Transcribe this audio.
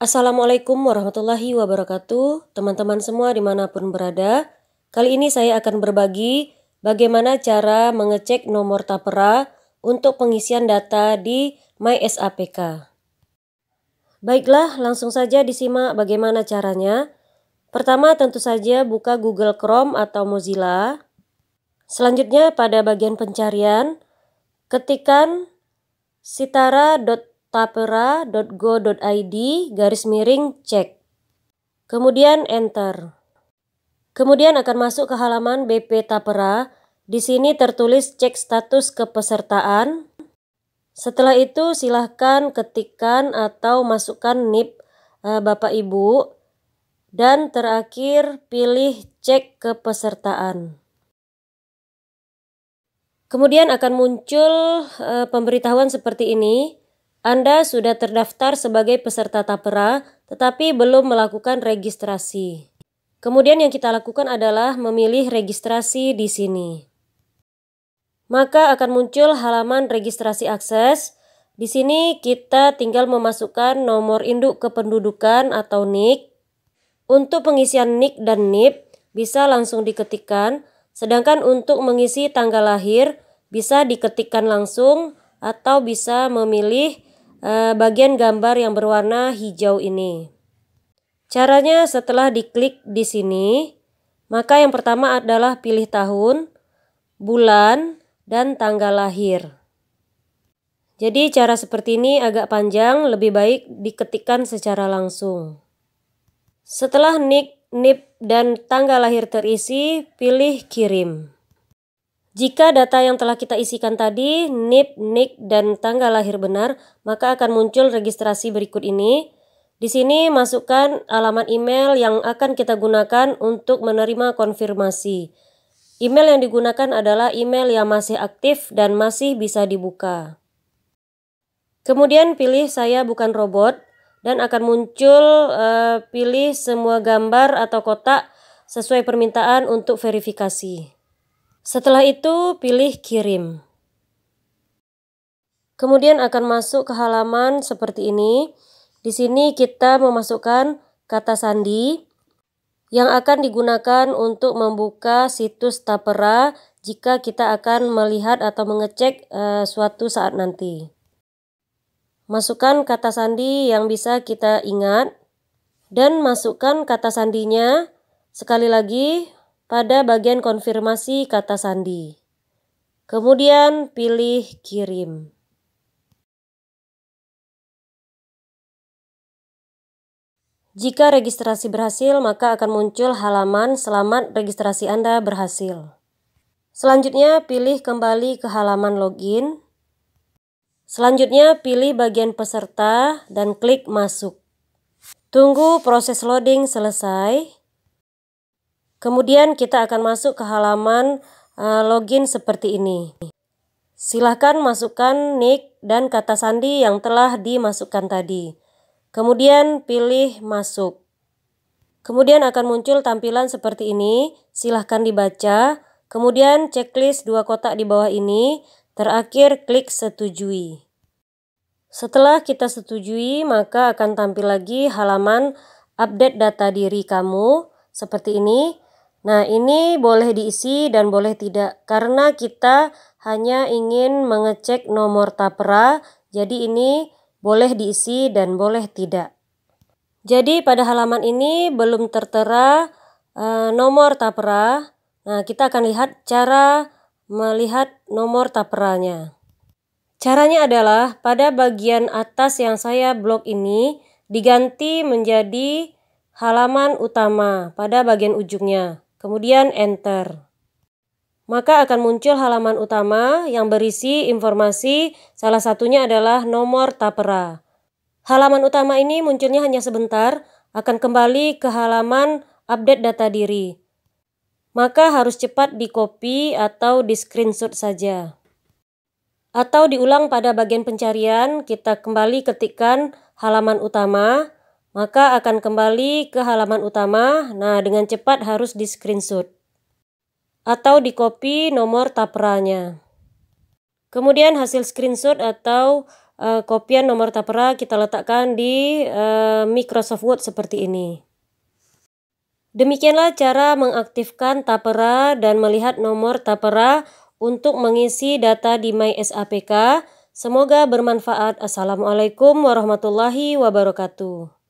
Assalamualaikum warahmatullahi wabarakatuh, teman-teman semua dimanapun berada. Kali ini saya akan berbagi bagaimana cara mengecek nomor tapera untuk pengisian data di MySAPK. Baiklah, langsung saja disimak bagaimana caranya. Pertama tentu saja buka Google Chrome atau Mozilla. Selanjutnya pada bagian pencarian, ketikkan sitara.tapera.go.id/cek. Kemudian enter. Kemudian akan masuk ke halaman BP Tapera. Di sini tertulis cek status kepesertaan. Setelah itu silahkan ketikkan atau masukkan NIP Bapak Ibu. Dan terakhir pilih cek kepesertaan. Kemudian akan muncul pemberitahuan seperti ini. Anda sudah terdaftar sebagai peserta tapera, tetapi belum melakukan registrasi. Kemudian yang kita lakukan adalah memilih registrasi di sini. Maka akan muncul halaman registrasi akses. Di sini kita tinggal memasukkan nomor induk kependudukan atau NIK. Untuk pengisian NIK dan NIP bisa langsung diketikkan. Sedangkan untuk mengisi tanggal lahir bisa diketikkan langsung atau bisa memilih bagian gambar yang berwarna hijau ini. Caranya setelah diklik di sini, maka yang pertama adalah pilih tahun, bulan, dan tanggal lahir. Jadi cara seperti ini agak panjang, lebih baik diketikkan secara langsung. Setelah NIK, NIP, dan tanggal lahir terisi, pilih kirim. Jika data yang telah kita isikan tadi, NIP, NIK, dan tanggal lahir benar, maka akan muncul registrasi berikut ini. Di sini masukkan alamat email yang akan kita gunakan untuk menerima konfirmasi. Email yang digunakan adalah email yang masih aktif dan masih bisa dibuka. Kemudian pilih saya bukan robot. Dan akan muncul pilih semua gambar atau kotak sesuai permintaan untuk verifikasi. Setelah itu pilih kirim. Kemudian akan masuk ke halaman seperti ini. Di sini kita memasukkan kata sandi yang akan digunakan untuk membuka situs tapera jika kita akan melihat atau mengecek suatu saat nanti. Masukkan kata sandi yang bisa kita ingat dan masukkan kata sandinya sekali lagi pada bagian konfirmasi kata sandi. Kemudian pilih kirim. Jika registrasi berhasil, maka akan muncul halaman selamat registrasi Anda berhasil. Selanjutnya pilih kembali ke halaman login. Selanjutnya pilih bagian peserta dan klik masuk. Tunggu proses loading selesai. Kemudian kita akan masuk ke halaman login seperti ini. Silahkan masukkan NIK dan kata sandi yang telah dimasukkan tadi. Kemudian pilih masuk. Kemudian akan muncul tampilan seperti ini. Silahkan dibaca. Kemudian checklist 2 kotak di bawah ini. Terakhir klik setujui. Setelah kita setujui, maka akan tampil lagi halaman update data diri kamu seperti ini. Nah, ini boleh diisi dan boleh tidak karena kita hanya ingin mengecek nomor tapera. Jadi ini boleh diisi dan boleh tidak. Jadi pada halaman ini belum tertera nomor tapera. Nah, kita akan lihat cara melihat nomor taperanya. Caranya adalah pada bagian atas yang saya blok ini diganti menjadi halaman utama pada bagian ujungnya. Kemudian enter. Maka akan muncul halaman utama yang berisi informasi, salah satunya adalah nomor tapera. Halaman utama ini munculnya hanya sebentar, akan kembali ke halaman update data diri. Maka harus cepat di-copy atau di-screenshot saja. Atau diulang pada bagian pencarian, kita kembali ketikkan halaman utama, maka akan kembali ke halaman utama. Nah, dengan cepat harus di-screenshot. Atau di-copy nomor taperanya. Kemudian hasil screenshot atau kopian nomor tapera kita letakkan di Microsoft Word seperti ini. Demikianlah cara mengaktifkan tapera dan melihat nomor tapera untuk mengisi data di MySAPK. Semoga bermanfaat. Assalamualaikum warahmatullahi wabarakatuh.